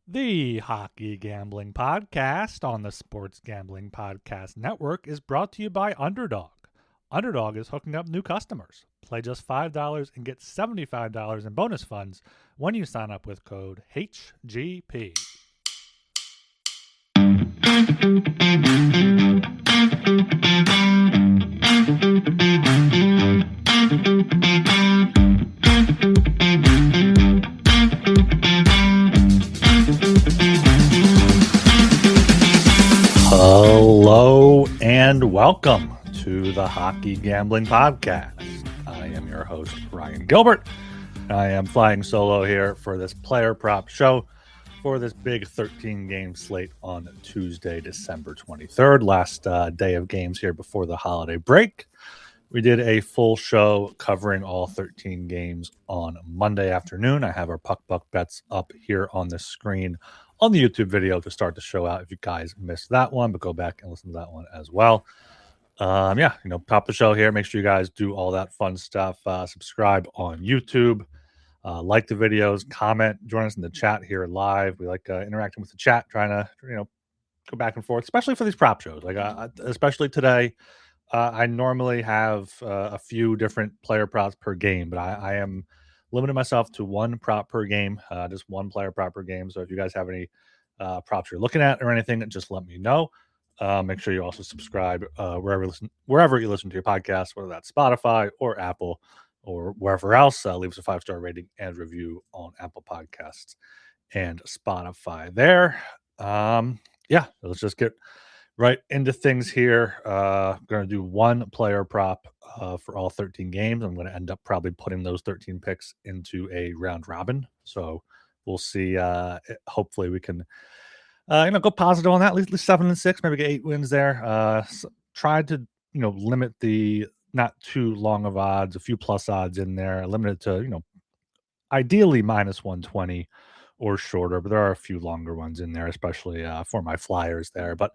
The Hockey Gambling Podcast on the Sports Gambling Podcast Network is brought to you by Underdog. Underdog is hooking up new customers. Play just $5 and get $75 in bonus funds when you sign up with code HGP. Hello and welcome to the Hockey Gambling Podcast. I am your host, Ryan Gilbert. I am flying solo here for this player prop show for this big 13-game slate on Tuesday, December 23rd, last day of games here before the holiday break. We did a full show covering all 13 games on Monday afternoon. I have our Puck Buck bets up here on the screen on the YouTube video to start the show out if you guys missed that one, but go back and listen to that one as well. Top the show here. Make sure you guys do all that fun stuff. Subscribe on YouTube. Like the videos, comment, join us in the chat here live. We like interacting with the chat, trying to, go back and forth, especially for these prop shows. Especially today. I normally have a few different player props per game, but I am limiting myself to one prop per game, just one player prop per game. So if you guys have any props you're looking at or anything, just let me know. Make sure you also subscribe wherever you listen to your podcast, whether that's Spotify or Apple or wherever else. Leave us a 5-star rating and review on Apple Podcasts and Spotify there. Let's just get right into things here. Going to do one player prop for all 13 games. I'm going to end up probably putting those 13 picks into a round robin. So we'll see. Hopefully we can, go positive on that. At least 7-6, maybe get 8 wins there. Try to, limit the not too long of odds, a few plus odds in there, limit it to, ideally minus 120 or shorter, but there are a few longer ones in there, especially for my Flyers there. But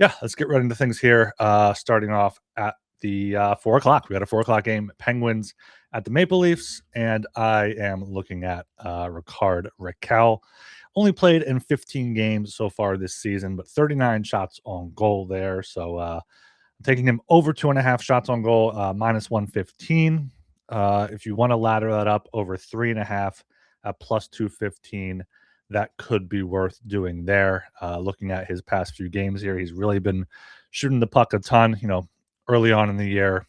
yeah, let's get right into things here. Starting off at the 4 o'clock. We got a 4 o'clock game, Penguins at the Maple Leafs, and I am looking at Rickard Rakell. Only played in 15 games so far this season, but 39 shots on goal there. So I'm taking him over 2.5 shots on goal, minus 115. If you want to ladder that up over 3.5 at plus 215, that could be worth doing there. Looking at his past few games here, he's really been shooting the puck a ton. Early on in the year,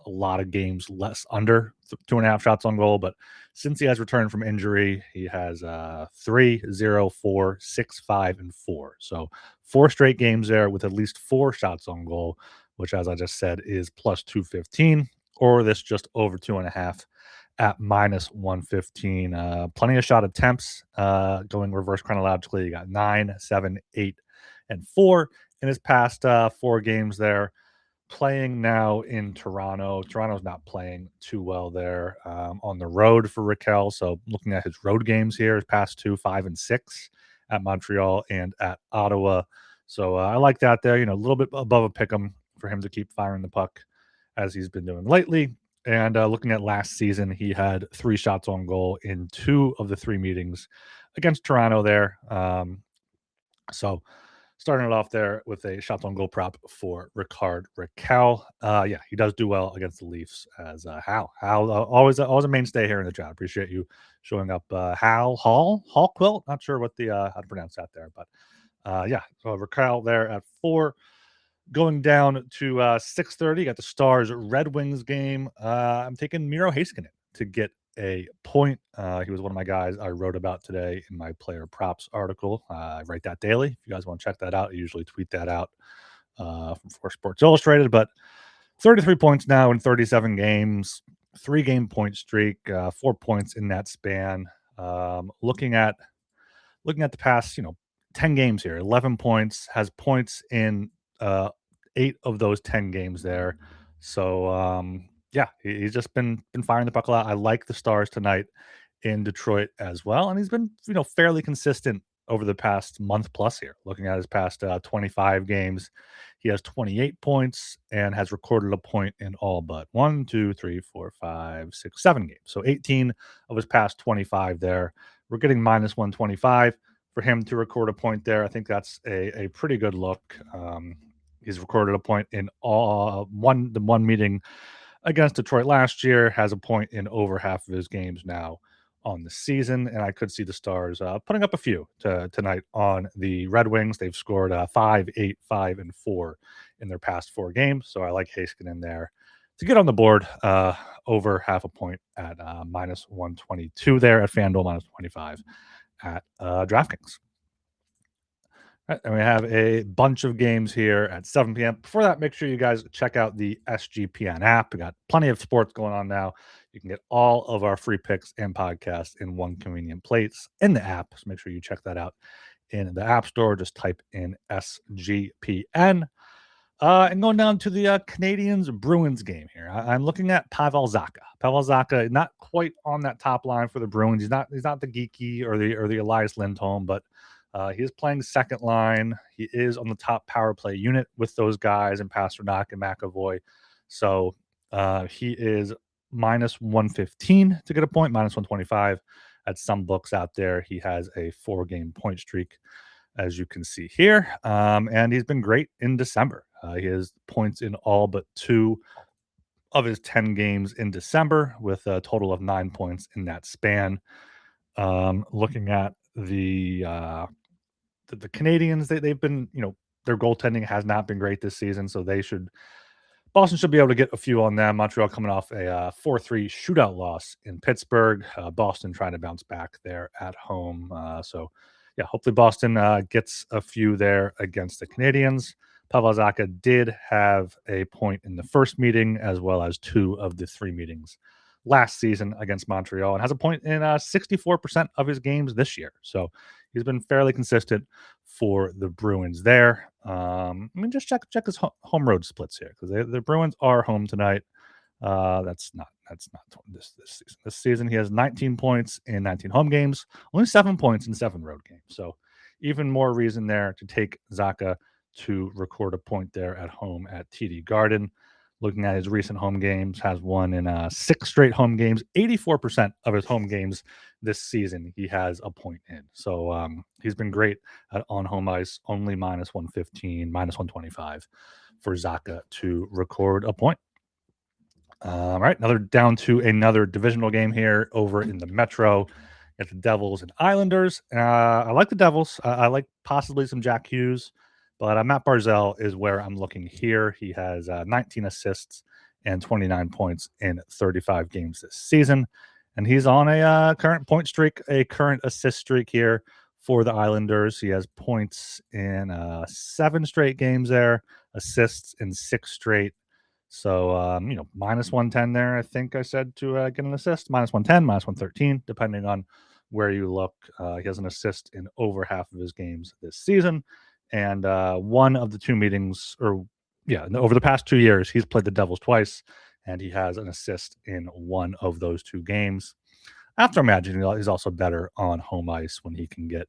a lot of games less under 2.5 shots on goal. But since he has returned from injury, he has 3, 0, 4, 6, 5, and 4. So 4 straight games there with at least 4 shots on goal, which, as I just said, is plus 215, or this just over 2.5 at minus 115. Plenty of shot attempts going reverse chronologically. You got 9, 7, 8, and 4 in his past 4 games there. Playing now in Toronto. Toronto's not playing too well there on the road for Rakell. So looking at his road games here, his past 2, 5, and 6 at Montreal and at Ottawa. So I like that there. A little bit above a pick 'em for him to keep firing the puck as he's been doing lately. And looking at last season, he had 3 shots on goal in 2 of the 3 meetings against Toronto there. So starting it off there with a shots on goal prop for Rickard Rakell. He does do well against the Leafs as Hal. Hal, always a mainstay here in the chat. Appreciate you showing up. Hall Quilt. Not sure what the how to pronounce that there, but so Rakell there at 4. Going down to 6:30, got the Stars Red Wings game. I'm taking Miro Heiskanen to get a point. He was one of my guys I wrote about today in my player props article. I write that daily. If you guys want to check that out, I usually tweet that out for Sports Illustrated. But 33 points now in 37 games, 3-game point streak, 4 points in that span. Looking at the past, 10 games here, 11 points, has points in 8 of those 10 games there. So he's just been firing the puck a lot. I like the Stars tonight in Detroit as well, and he's been fairly consistent over the past month plus here. Looking at his past 25 games, he has 28 points and has recorded a point in all but 1, 2, 3, 4, 5, 6, 7 games. So 18 of his past 25 there. We're getting minus 125 for him to record a point there. I think that's a pretty good look. He's recorded a point in the one meeting against Detroit last year, has a point in over half of his games now on the season, and I could see the Stars putting up a few tonight on the Red Wings. They've scored 5, 8, 5, and 4 in their past 4 games, so I like Heiskanen there to get on the board over half a point at minus 122 there at FanDuel, minus 25 at DraftKings. Right, and we have a bunch of games here at 7 p.m. Before that, make sure you guys check out the SGPN app. We got plenty of sports going on now. You can get all of our free picks and podcasts in one convenient place in the app. So make sure you check that out in the App Store. Just type in SGPN. And going down to the Canadiens-Bruins game here. I'm looking at Pavel Zacha. Pavel Zacha, not quite on that top line for the Bruins. He's not the Geeky or the Elias Lindholm, but he is playing second line. He is on the top power play unit with those guys and Pasternak and McAvoy. So he is minus 115 to get a point, minus 125 at some books out there. He has a 4-game point streak, as you can see here. And he's been great in December. He has points in all but 2 of his 10 games in December, with a total of 9 points in that span. Looking at the Canadiens, they've been, their goaltending has not been great this season, so Boston should be able to get a few on them. Montreal coming off a 4-3 shootout loss in Pittsburgh. Boston trying to bounce back there at home. So hopefully Boston gets a few there against the Canadiens. Pavel Zacha did have a point in the first meeting, as well as 2 of the 3 meetings last season against Montreal, and has a point in 64% of his games this year. So he's been fairly consistent for the Bruins there. Just check his home road splits here, because the Bruins are home tonight. That's not this season. This season he has 19 points in 19 home games, only 7 points in 7 road games. So even more reason there to take Zacha to record a point there at home at TD Garden. Looking at his recent home games, has won in 6 straight home games. 84% of his home games this season he has a point in. So he's been great on home ice. Only minus 115, minus 125 for Zacha to record a point. All right, down to another divisional game here over in the Metro at the Devils and Islanders. I like the Devils. I like possibly some Jack Hughes. But Matt Barzal is where I'm looking here. He has 19 assists and 29 points in 35 games this season. And he's on a current point streak, a current assist streak here for the Islanders. He has points in 7 straight games there, assists in 6 straight. So, minus 110 there, I think I said, to get an assist. Minus 110, minus 113, depending on where you look. He has an assist in over half of his games this season. And one of the 2 meetings, over the past 2 years, he's played the Devils twice, and he has an assist in one of those 2 games. After imagining he's also better on home ice when he can get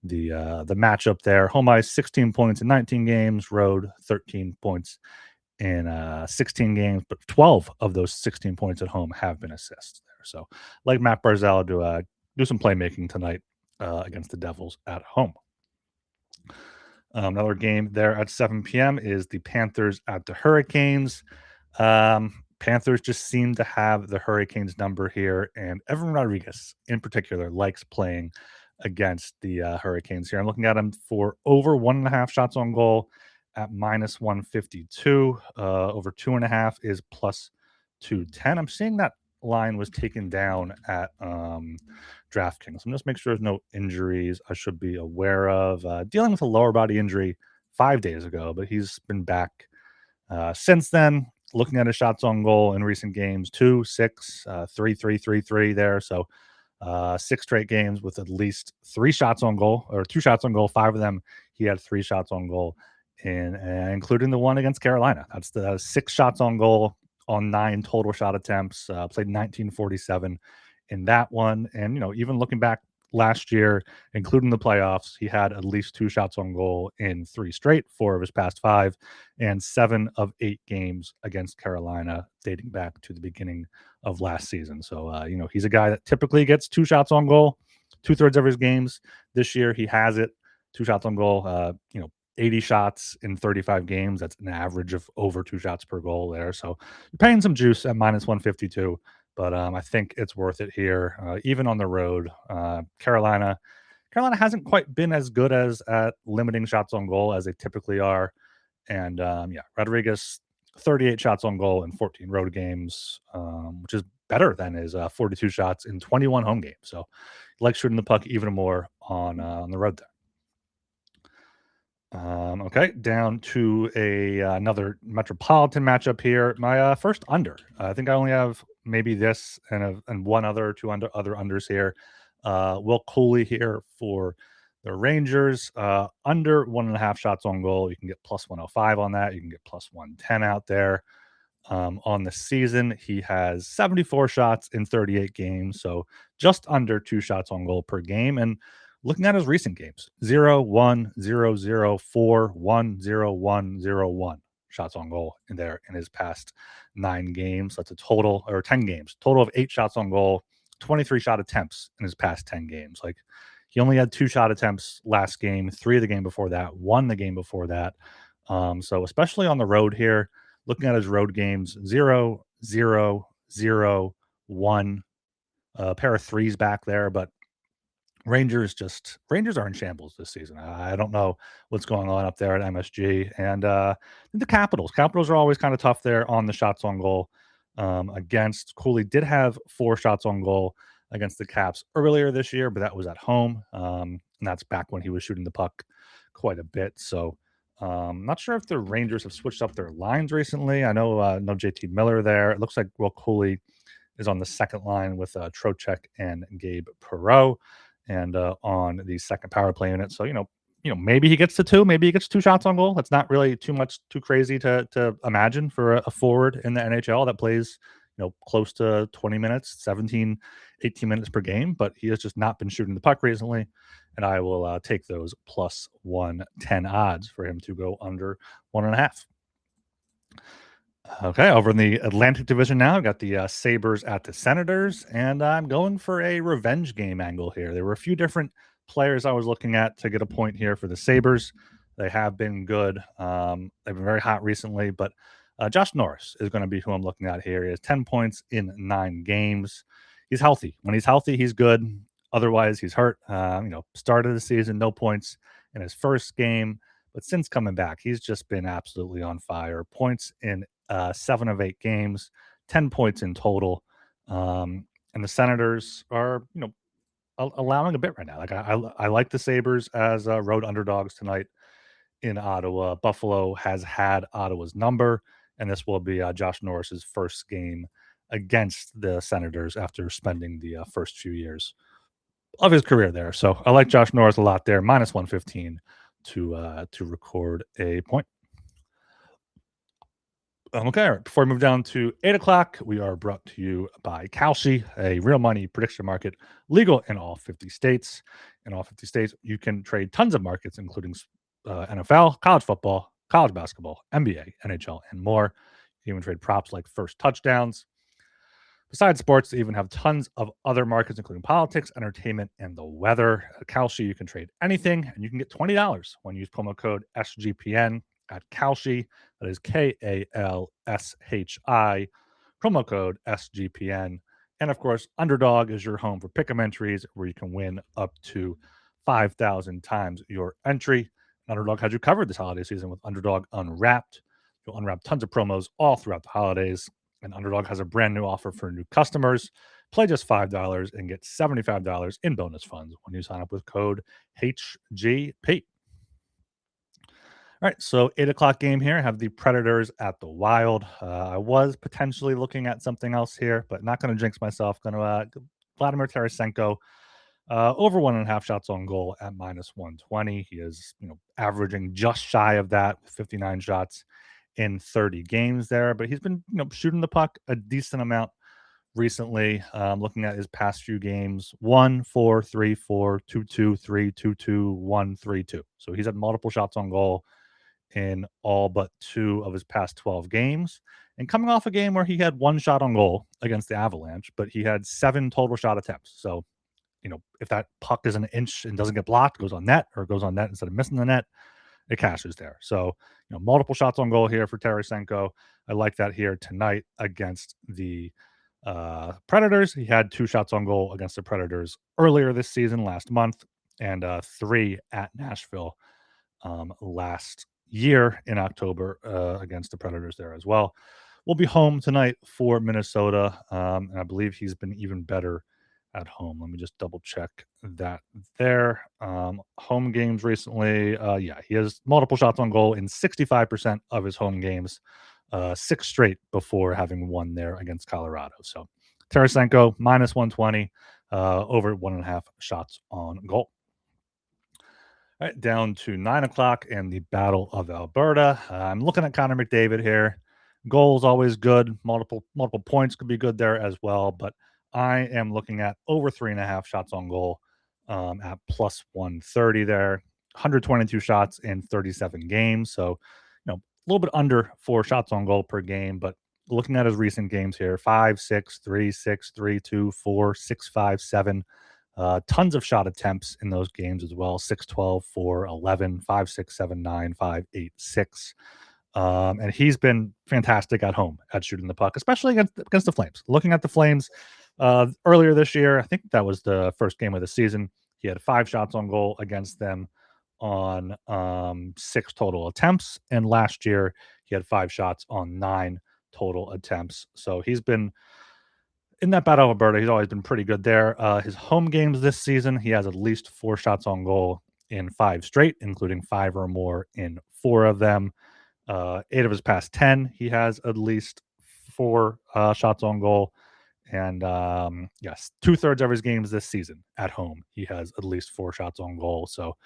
the matchup there. Home ice, 16 points in 19 games. Road, 13 points in 16 games, but 12 of those 16 points at home have been assists there. So, like Matt Barzal, to do some playmaking tonight against the Devils at home. Another game there at 7 p.m. is the Panthers at the Hurricanes. Panthers just seem to have the Hurricanes number here, and Evan Rodriguez in particular likes playing against the Hurricanes here. I'm looking at him for over 1.5 shots on goal at minus 152. Over 2.5 is plus 210. I'm seeing that line was taken down at DraftKings. I'm just make sure there's no injuries I should be aware of. Dealing with a lower body injury 5 days ago, but he's been back since then. Looking at his shots on goal in recent games, 2, 6, 3, 3, 3, 3 there. So 6 straight games with at least 3 shots on goal, or 2 shots on goal. 5 of them he had 3 shots on goal, including the one against Carolina. That's the 6 shots on goal on 9 total shot attempts. Played 1947 in that one. And, even looking back last year, including the playoffs, he had at least 2 shots on goal in 3 straight, 4 of his past 5, and 7 of 8 games against Carolina dating back to the beginning of last season. So, he's a guy that typically gets 2 shots on goal 2/3 of his games this year, he has it. 2 shots on goal, 80 shots in 35 games. That's an average of over 2 shots per goal there. So you're paying some juice at -152, but I think it's worth it here, even on the road. Carolina hasn't quite been as good as at limiting shots on goal as they typically are. And Rodriguez, 38 shots on goal in 14 road games, which is better than his 42 shots in 21 home games. So he likes shooting the puck even more on the road there. Okay, down to another Metropolitan matchup here. My first under. I think I only have maybe this and one other, two other unders here. Will Cooley here for the Rangers. Under 1.5 shots on goal. You can get +105 on that. You can get +110 out there. On the season, he has 74 shots in 38 games, so just under 2 shots on goal per game. And looking at his recent games, 0, 1, 0, 0, 4, 1, 0, 1, 0, 1 shots on goal in his past 9 games. That's a total, or 10 games, total of 8 shots on goal, 23 shot attempts in his past 10 games. Like, he only had 2 shot attempts last game, 3 the game before that, 1 the game before that. So especially on the road here, looking at his road games, 0, 0, 0, 1, a pair of 3s back there, but Rangers are in shambles this season. I don't know what's going on up there at MSG. And the Capitals are always kind of tough there on the shots on goal. Against Cooley did have 4 shots on goal against the Caps earlier this year, but that was at home. And that's back when he was shooting the puck quite a bit. So not sure if the Rangers have switched up their lines recently. I know no JT Miller there. It looks like Will Cooley is on the second line with Trocheck and Gabe Perreault, and on the second power play unit. So maybe he gets to 2, maybe he gets 2 shots on goal. That's not really too crazy to imagine for a forward in the NHL that plays close to 20 minutes, 17, 18 minutes per game. But he has just not been shooting the puck recently, and I will take those +110 odds for him to go under 1.5. Okay, over in the Atlantic Division now, I've got the Sabres at the Senators, and I'm going for a revenge game angle here. There were a few different players I was looking at to get a point here for the Sabres. They have been good. They've been very hot recently, but Josh Norris is going to be who I'm looking at here. He has 10 points in 9 games. He's healthy. When he's healthy, he's good. Otherwise, he's hurt. Start of the season, no points in his first game. But since coming back, he's just been absolutely on fire. Points in 7 of 8 games, 10 points in total. And the Senators are, allowing a bit right now. Like, I like the Sabres as road underdogs tonight in Ottawa. Buffalo has had Ottawa's number, and this will be Josh Norris's first game against the Senators after spending the first few years of his career there. So I like Josh Norris a lot there, -115 to record a point. Okay, all right. Before we move down to 8 o'clock, we are brought to you by Kalshi, a real money prediction market, legal in all 50 states. In all 50 states, you can trade tons of markets, including NFL, college football, college basketball, NBA, NHL, and more. You can even trade props like first touchdowns. Besides sports, they even have tons of other markets, including politics, entertainment, and the weather. At Kalshi, you can trade anything, and you can get $20 when you use promo code SGPN at Kalshi. That is KALSHI, promo code SGPN. And of course, Underdog is your home for pick'em entries where you can win up to 5,000 times your entry. Underdog has you covered this holiday season with Underdog Unwrapped. You'll unwrap tons of promos all throughout the holidays. And Underdog has a brand new offer for new customers. Play just $5 and get $75 in bonus funds when you sign up with code HGP. All right, so 8 o'clock game here. I have the Predators at the Wild. I was potentially looking at something else here, but not going to jinx myself. Going to Vladimir Tarasenko over 1.5 shots on goal at -120. He is averaging just shy of that, 59 shots in 30 games there, but he's been shooting the puck a decent amount recently. Looking at his past few games, 1, 4, 3, 4, 2, 2, 3, 2, 2, 1, 3, 2. So he's had multiple shots on goal in all but 2 of his past 12 games. And coming off a game where he had 1 shot on goal against the Avalanche, but he had 7 total shot attempts. So if that puck is an inch and doesn't get blocked, goes on net, or goes on net instead of missing the net, it cashes there. So, multiple shots on goal here for Tarasenko. I like that here tonight against the Predators. He had 2 shots on goal against the Predators earlier this season, last month, and 3 at Nashville last year in October against the Predators there as well. We'll be home tonight for Minnesota, and I believe he's been even better at home. Let me just double check that there. Home games recently, he has multiple shots on goal in 65% of his home games, 6 straight before having won there against Colorado. So Tarasenko minus 120, over 1.5 shots on goal. All right, down to 9 o'clock and the Battle of Alberta. I'm looking at Connor McDavid here. Goals always good. Multiple points could be good there as well, but I am looking at over 3.5 shots on goal at plus 130 there. 122 shots in 37 games, so a little bit under 4 shots on goal per game. But looking at his recent games here, 5, 6, 3, 6, 3, 2, 4, 6, 5, 7. Tons of shot attempts in those games as well. 6, 12, 4, 11, 5, 6, 7, 9, 5, 8, 6. And he's been fantastic at home at shooting the puck, especially against the Flames. Looking at the Flames earlier this year, I think that was the first game of the season. He had 5 shots on goal against them on 6 total attempts. And last year, he had 5 shots on 9 total attempts. So he's been in that Battle of Alberta. He's always been pretty good there. His home games this season, he has at least 4 shots on goal in 5 straight, including 5 or more in 4 of them. 8 of his past 10, he has at least 4 shots on goal. And yes, 2/3 of his games this season at home, he has at least 4 shots on goal. So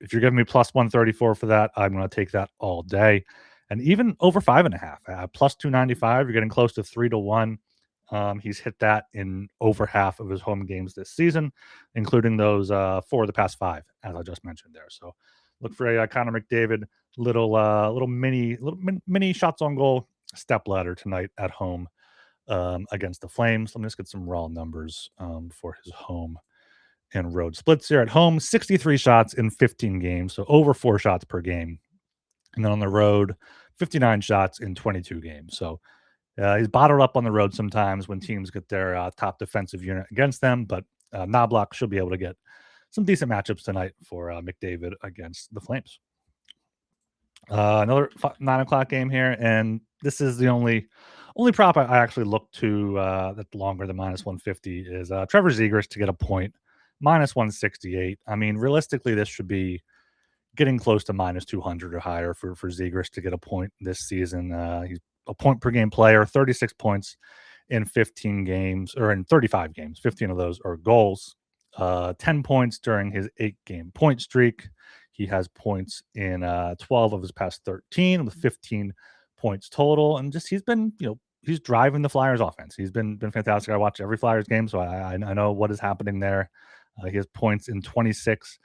if you're giving me plus 134 for that, I'm going to take that all day. And even over 5.5, plus 295, you're getting close to 3-1. He's hit that in over half of his home games this season, including those 4 of the past 5, as I just mentioned there. So look for a Connor McDavid little mini shots on goal step ladder tonight at home against the Flames. Let me just get some raw numbers for his home and road splits here. At home, 63 shots in 15 games, so over 4 shots per game. And then on the road, 59 shots in 22 games. So he's bottled up on the road sometimes when teams get their top defensive unit against them, but Knobloch should be able to get some decent matchups tonight for McDavid against the Flames. Another 9 o'clock game here, and this is the only prop I actually look to that's longer than minus 150 is Trevor Zegras to get a point, minus 168. I mean, realistically, this should be getting close to minus 200 or higher for Zegras to get a point this season. He's a point per game player, 36 points in 15 games, or in 35 games. 15 of those are goals. 10 points during his 8-game point streak. He has points in 12 of his past 13 with 15 points total. And just he's been, he's driving the Flyers offense. He's been fantastic. I watch every Flyers game, so I know what is happening there. He has points in 26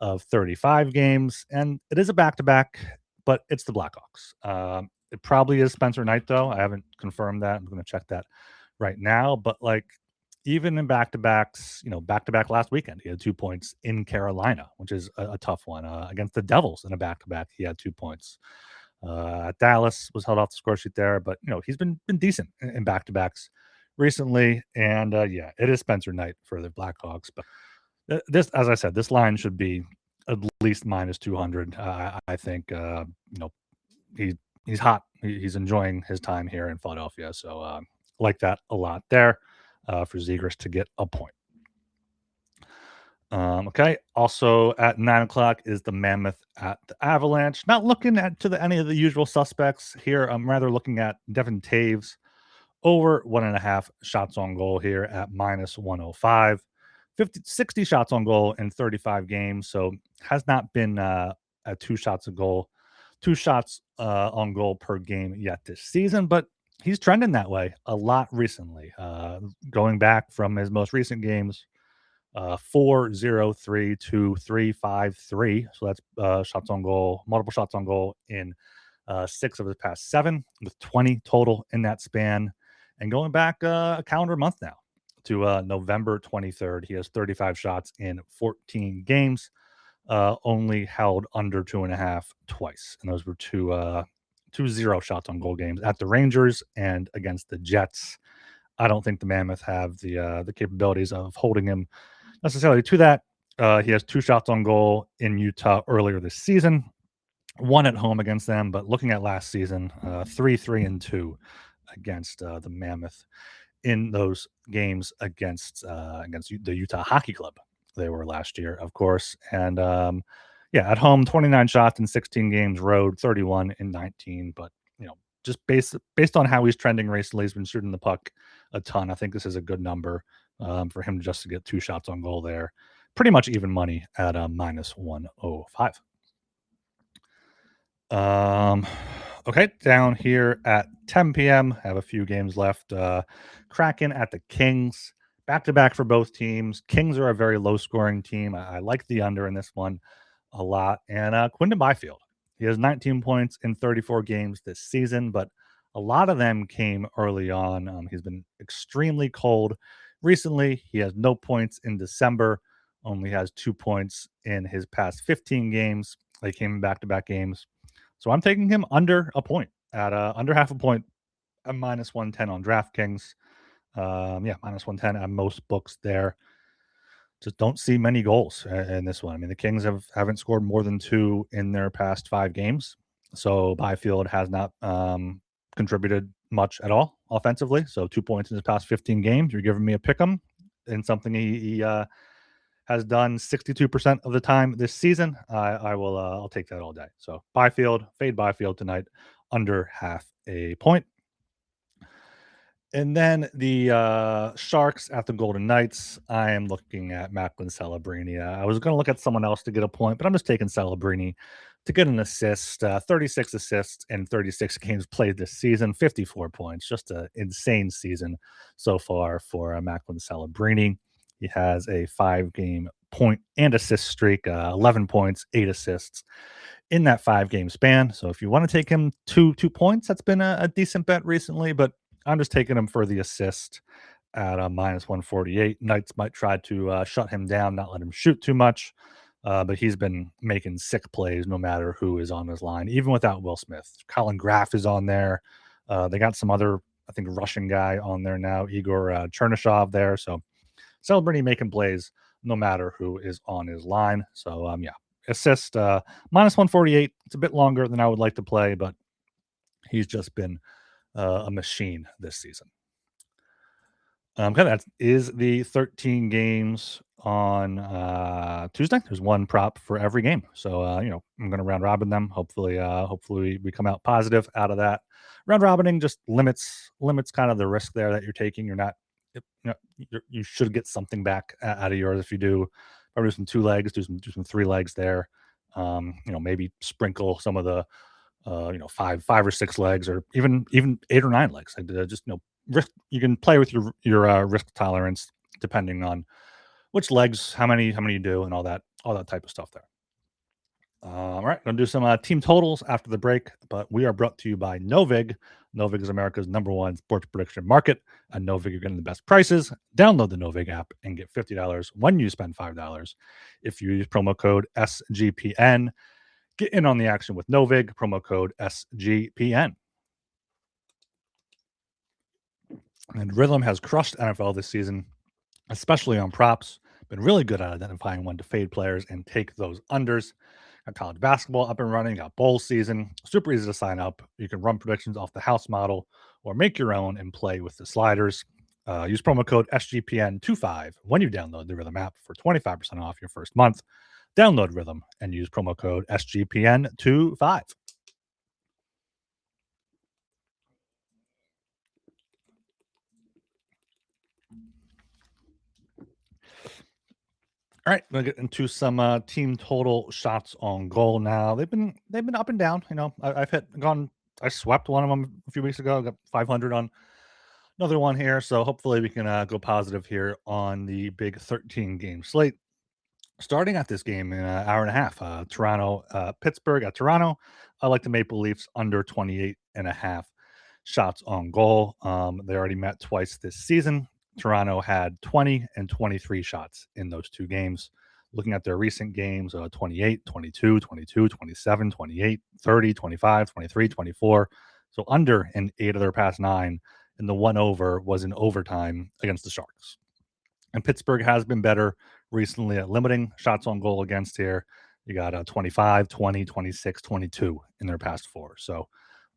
of 35 games. And it is a back-to-back, but it's the Blackhawks. It probably is Spencer Knight, though. I haven't confirmed that. I'm going to check that right now. But even in back-to-backs, back-to-back last weekend, he had 2 points in Carolina, which is a tough one. Against the Devils in a back-to-back, he had 2 points. Dallas was held off the score sheet there, but he's been decent in back-to-backs recently. And it is Spencer Knight for the Blackhawks. But this, as I said, this line should be at least minus 200. I think he's hot. He's enjoying his time here in Philadelphia, so like that a lot there. For Zegras to get a point. Okay. Also at 9 o'clock is the Mammoth at the Avalanche. Not looking at any of the usual suspects here. I'm rather looking at Devin Taves over 1.5 shots on goal here at minus 105. 60 shots on goal in 35 games. So has not been at 2 shots on goal per game yet this season, but he's trending that way a lot recently. Going back from his most recent games, 4-0-3 to 3-5-3. So that's shots on goal, multiple shots on goal in 6 of his past 7, with 20 total in that span. And going back a calendar month now to November 23rd. He has 35 shots in 14 games, only held under 2.5 twice. And those were two 0 shots on goal games at the Rangers and against the Jets. I don't think the Mammoth have the capabilities of holding him necessarily to that. He has 2 shots on goal in Utah earlier this season, 1 at home against them. But looking at last season, 3-3-2 against the Mammoth in those games against the Utah Hockey Club. They were last year, of course. And at home, 29 shots in 16 games, road 31 in 19. But just based on how he's trending recently, he's been shooting the puck a ton. I think this is a good number for him just to get 2 shots on goal there. Pretty much even money at minus 105. Okay, down here at 10 p.m. Have a few games left. Kraken at the Kings. Back-to-back for both teams. Kings are a very low-scoring team. I like the under in this one a lot. And Quinton Byfield. He has 19 points in 34 games this season, but a lot of them came early on. He's been extremely cold recently. He has no points in December. Only has 2 points in his past 15 games. They came in back-to-back games. So I'm taking him under a point at under half a point at minus 110 on DraftKings. Minus 110 at most books there. Just don't see many goals in this one. I mean, the Kings haven't scored more than 2 in their past 5 games. So Byfield has not contributed much at all offensively. So 2 points in his past 15 games. You're giving me a pick 'em in something he has done 62% of the time this season. I'll take that all day. So fade Byfield tonight, under half a point. And then the Sharks at the Golden Knights. I am looking at Macklin Celebrini. I was going to look at someone else to get a point, but I'm just taking Celebrini to get an assist. 36 assists in 36 games played this season, 54 points. Just an insane season so far for Macklin Celebrini. He has a 5-game point and assist streak, 11 points, 8 assists in that 5-game span. So if you want to take him 2 points, that's been a decent bet recently, but I'm just taking him for the assist at minus 148. Knights might try to shut him down, not let him shoot too much, but he's been making sick plays no matter who is on his line, even without Will Smith. Colin Graff is on there. They got some other, I think, Russian guy on there now, Igor Chernyshov there. So Celebrini making plays no matter who is on his line. So, assist minus 148. It's a bit longer than I would like to play, but he's just been a machine this season. That is the 13 games on Tuesday. There's one prop for every game. So, I'm going to round robin them. Hopefully we come out positive out of that. Round robining just limits kind of the risk there that you're taking. You're not, you should get something back out of yours. If you do, probably do some 2 legs, do some 3 legs there. Maybe sprinkle some of the, 5 or 6 legs, or even 8 or 9 legs. Risk. You can play with your risk tolerance depending on which legs, how many you do, and all that type of stuff there. All right, going to do some team totals after the break, but we are brought to you by Novig. Novig is America's #1 sports prediction market. At Novig, you're getting the best prices. Download the Novig app and get $50 when you spend $5. If you use promo code SGPN, get in on the action with Novig, promo code SGPN. And Rhythm has crushed NFL this season, especially on props. Been really good at identifying when to fade players and take those unders. Got college basketball up and running, got bowl season. Super easy to sign up. You can run predictions off the house model or make your own and play with the sliders. Use promo code SGPN25 when you download the Rhythm app for 25% off your first month. Download Rhythm and use promo code SGPN25. All right, we'll get into some team total shots on goal now. They've been up and down. I swept one of them a few weeks ago. I got 500 on another one here, so hopefully we can go positive here on the big 13-game slate. Starting at this game in an hour and a half, Pittsburgh at Toronto. I like the Maple Leafs under 28.5 shots on goal. They already met twice this season. Toronto had 20 and 23 shots in those two games. Looking at their recent games, 28, 22, 22, 27, 28, 30, 25, 23, 24. So under in 8 of their past 9, and the one over was in overtime against the Sharks. And Pittsburgh has been better recently at limiting shots on goal against here. You got 25, 20, 26, 22 in their past 4. So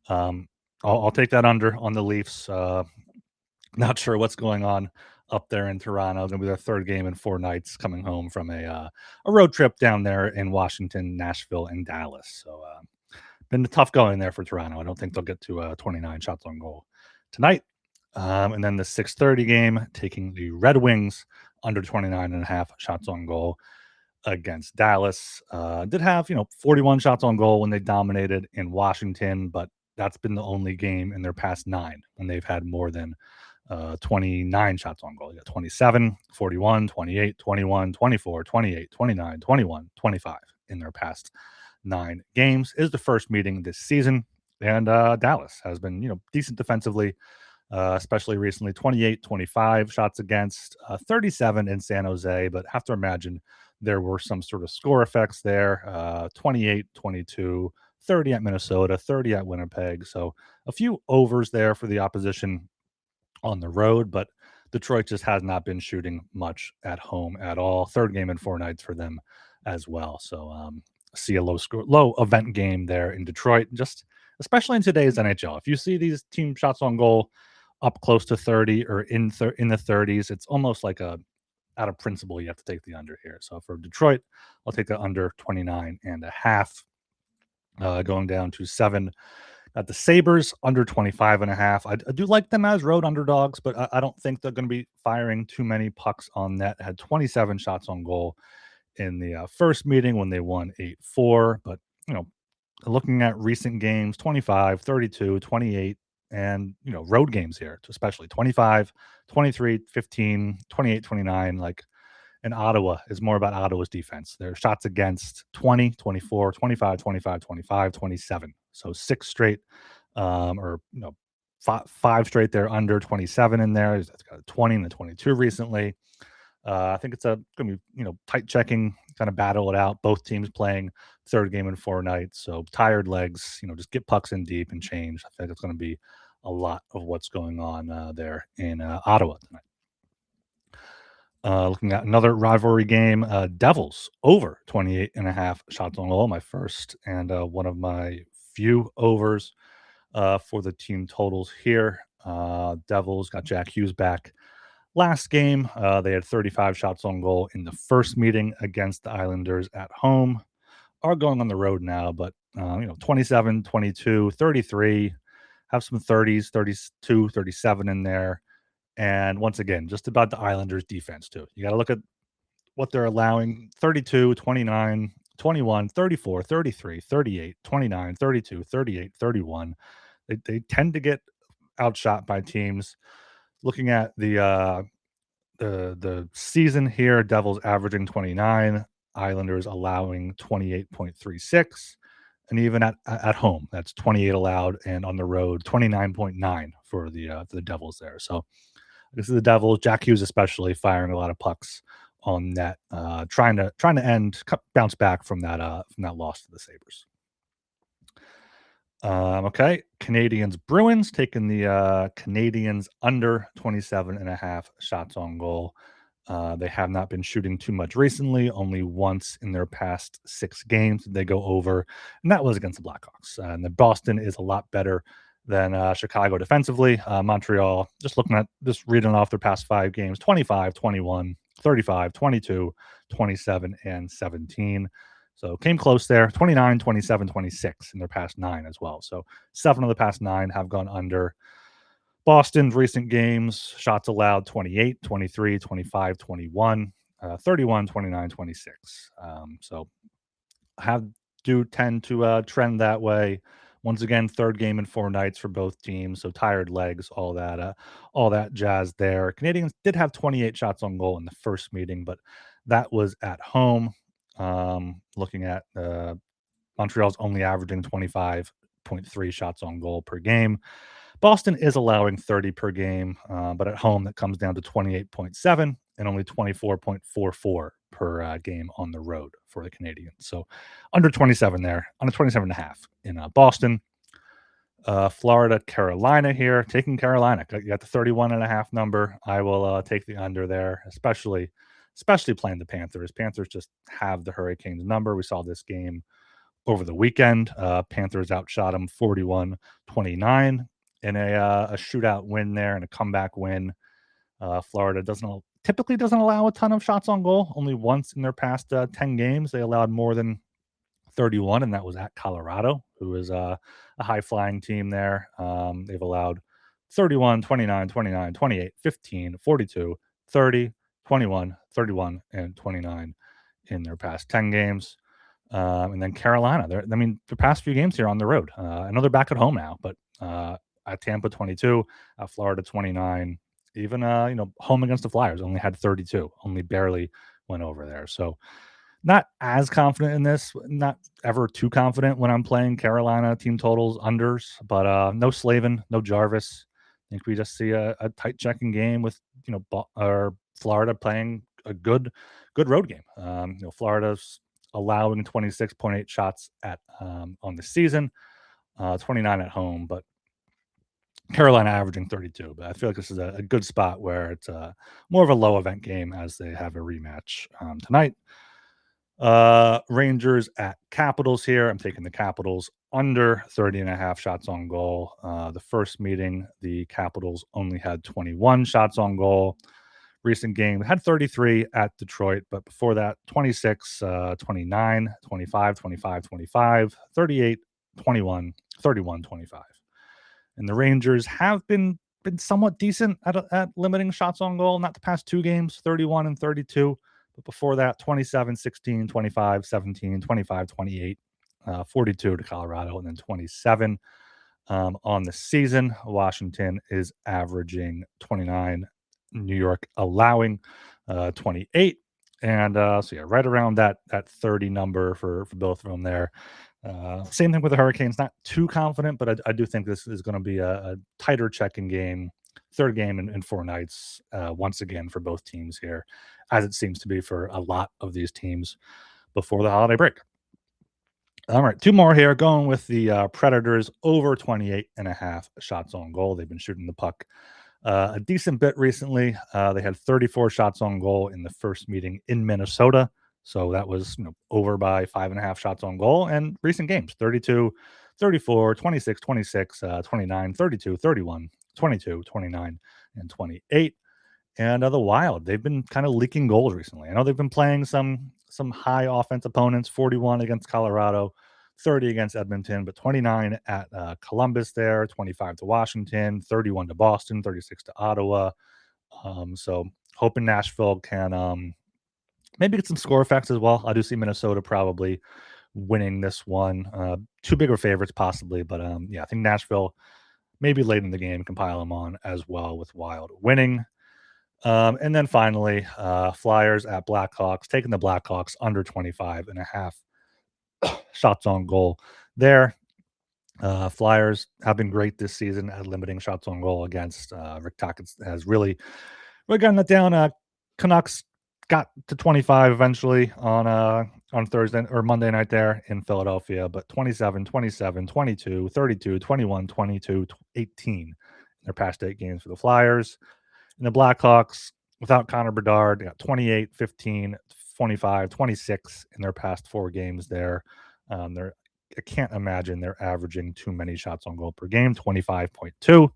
um, I'll take that under on the Leafs. Not sure what's going on up there in Toronto. Going to be their third game in 4 nights, coming home from a road trip down there in Washington, Nashville, and Dallas. So been tough going there for Toronto. I don't think they'll get to 29 shots on goal tonight. And then the 6:30 game, taking the Red Wings under 29.5 shots on goal against Dallas. Did have 41 shots on goal when they dominated in Washington, but that's been the only game in their past 9 when they've had more than 29 shots on goal. You got 27, 41, 28, 21, 24, 28, 29, 21, 25 in their past 9 games. Is the first meeting this season, and Dallas has been decent defensively, especially recently. 28, 25 shots against, 37 in San Jose, but have to imagine there were some sort of score effects there. 28, 22, 30 at Minnesota, 30 at Winnipeg. So a few overs there for the opposition on the road, but Detroit just has not been shooting much at home at all. Third game in 4 nights for them as well. So see a low event game there in Detroit, just especially in today's NHL. If you see these team shots on goal up close to 30 or in the 30s, it's almost like out of principle, you have to take the under here. So for Detroit, I'll take the under 29.5. Going down to 7 at the Sabres, under 25.5. I do like them as road underdogs, but I don't think they're going to be firing too many pucks on net. Had 27 shots on goal in the first meeting when they won 8-4. But, looking at recent games, 25, 32, 28, and, road games here, especially 25, 23, 15, 28, 29, and Ottawa is more about Ottawa's defense. Their shots against 20, 24, 25, 25, 25, 27. So 6 straight, or 5 straight there under 27 in there. It's got a 20 and a 22 recently. I think it's going to be tight checking, kind of battle it out. Both teams playing third game in 4 nights, so tired legs. Just get pucks in deep and change. I think it's going to be a lot of what's going on there in Ottawa tonight. Looking at another rivalry game, Devils over 28.5 shots on goal. My first and one of my few overs for the team totals here. Devils got Jack Hughes back last game. They had 35 shots on goal in the first meeting against the Islanders at home. Are going on the road now, but 27, 22, 33, have some 30s, 32, 37 in there. And once again, just about the Islanders defense too. You got to look at what they're allowing: 32, 29, 21, 34, 33, 38, 29, 32, 38, 31. They tend to get outshot by teams. Looking at the season here, Devils averaging 29, Islanders allowing 28.36, and even at home, that's 28 allowed, and on the road, 29.9 for the Devils there. So this is the Devils, Jack Hughes especially, firing a lot of pucks on net, trying to bounce back from that loss to the Sabres. Okay, Canadiens Bruins, taking the Canadiens under 27.5 shots on goal. They have not been shooting too much recently. Only once in their past 6 games did they go over, and that was against the Blackhawks. And the Boston is a lot better than Chicago defensively. Montreal, just reading off their past 5 games, 25, 21, 35, 22, 27, and 17. So came close there, 29, 27, 26 in their past 9 as well. So 7 of the past 9 have gone under. Boston's recent games, shots allowed 28, 23, 25, 21, 31, 29, 26. So do tend to trend that way. Once again, third game in 4 nights for both teams, so tired legs, all that jazz there. Canadians did have 28 shots on goal in the first meeting, but that was at home. Looking at Montreal's only averaging 25.3 shots on goal per game. Boston is allowing 30 per game, but at home that comes down to 28.7 and only 24.44 per game on the road for the Canadiens. So under 27 there, under 27.5 in Boston. Florida, Carolina here. Taking Carolina. You got the 31.5 number. I will take the under there, especially playing the Panthers. Panthers just have the Hurricanes number. We saw this game over the weekend. Panthers outshot them 41-29 in a shootout win there and a comeback win. Florida typically doesn't allow a ton of shots on goal. Only once in their past 10 games they allowed more than 31, and that was at Colorado, who is a high-flying team there. They've allowed 31, 29, 29, 28, 15, 42, 30, 21, 31, and 29 in their past 10 games. And then Carolina, the past few games here on the road. I know they're back at home now, but at Tampa 22, at Florida 29, even home against the Flyers only had 32, only barely went over there. So not as confident in this, not ever too confident when I'm playing Carolina team totals unders, but no Slavin, no Jarvis. I think we just see a tight checking game with Florida playing a good road game. Florida's allowing 26.8 shots on the season, 29 at home, but Carolina averaging 32. But I feel like this is a good spot where it's more of a low event game as they have a rematch tonight. Rangers at Capitals here. I'm taking the Capitals under 30.5 shots on goal. The first meeting, the Capitals only had 21 shots on goal. Recent game had 33 at Detroit, but before that 26, 29, 25, 25, 25, 38, 21, 31, 25. And the Rangers have been somewhat decent at limiting shots on goal, not the past two games, 31 and 32. But before that, 27, 16, 25, 17, 25, 28, 42 to Colorado, and then 27 on the season. Washington is averaging 29, New York allowing 28. And right around that 30 number for both of them there. Same thing with the Hurricanes, not too confident, but I do think this is going to be a tighter checking game. Third game in 4 nights, once again for both teams here, as it seems to be for a lot of these teams before the holiday break. All right, 2 more here, going with the Predators over 28.5 shots on goal. They've been shooting the puck a decent bit recently. They had 34 shots on goal in the first meeting in Minnesota, so that was over by 5.5 shots on goal. And recent games, 32, 34, 26, 26, 29, 32, 31, 22, 29, and 28. And the Wild, they've been kind of leaking goals recently. I know they've been playing some high offense opponents, 41 against Colorado, 30 against Edmonton, but 29 at Columbus there, 25 to Washington, 31 to Boston, 36 to Ottawa. So hoping Nashville can maybe get some score effects as well. I do see Minnesota probably winning this one. Too big of favorites possibly, but I think Nashville maybe late in the game can pile them on as well with Wild winning. And then finally, Flyers at Blackhawks, taking the Blackhawks under 25.5 shots on goal there. Flyers have been great this season at limiting shots on goal against. Rick Tocchet has really gotten that down. Canucks got to 25 eventually on Thursday or Monday night there in Philadelphia, but 27, 27, 22, 32, 21, 22, 18 in their past 8 games for the Flyers. And the Blackhawks, without Connor Bedard, they got 28, 15, 25, 26 in their past 4 games there. I can't imagine they're averaging too many shots on goal per game, 25.2.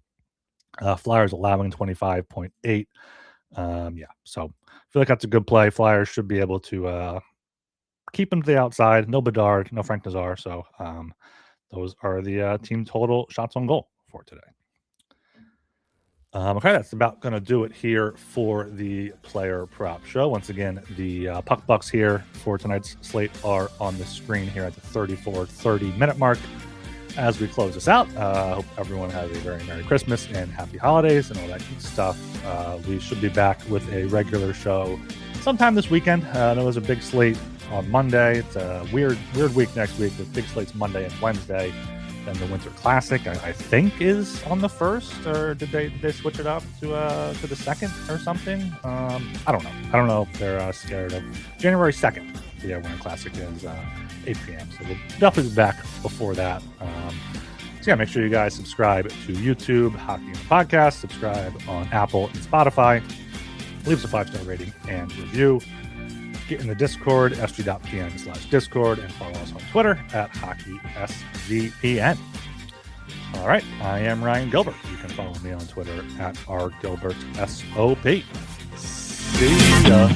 Flyers allowing 25.8. So I feel like that's a good play. Flyers should be able to keep them to the outside. No Bedard, no Frank Nazar. So those are the team total shots on goal for today. Okay, that's about going to do it here for the player prop show. Once again, the puck bucks here for tonight's slate are on the screen here at the 34-30 minute mark. As we close this out, I hope everyone has a very Merry Christmas and Happy Holidays and all that good stuff. We should be back with a regular show sometime this weekend. There was a big slate on Monday. It's a weird week next week with big slates Monday and Wednesday. Then the Winter Classic, I think, is on the 1st, or did they switch it up to the 2nd or something? I don't know. I don't know if they're scared of January 2nd. The Winter Classic is 8 p.m. So we'll definitely be back before that. So yeah, make sure you guys subscribe to YouTube, Hockey and the Podcast. Subscribe on Apple and Spotify. Leave us a 5-star rating and review. Get in the Discord, sg.pn/Discord, and follow us on Twitter at HockeySGPN. All right, I am Ryan Gilbert. You can follow me on Twitter at rgilbertsop. See ya.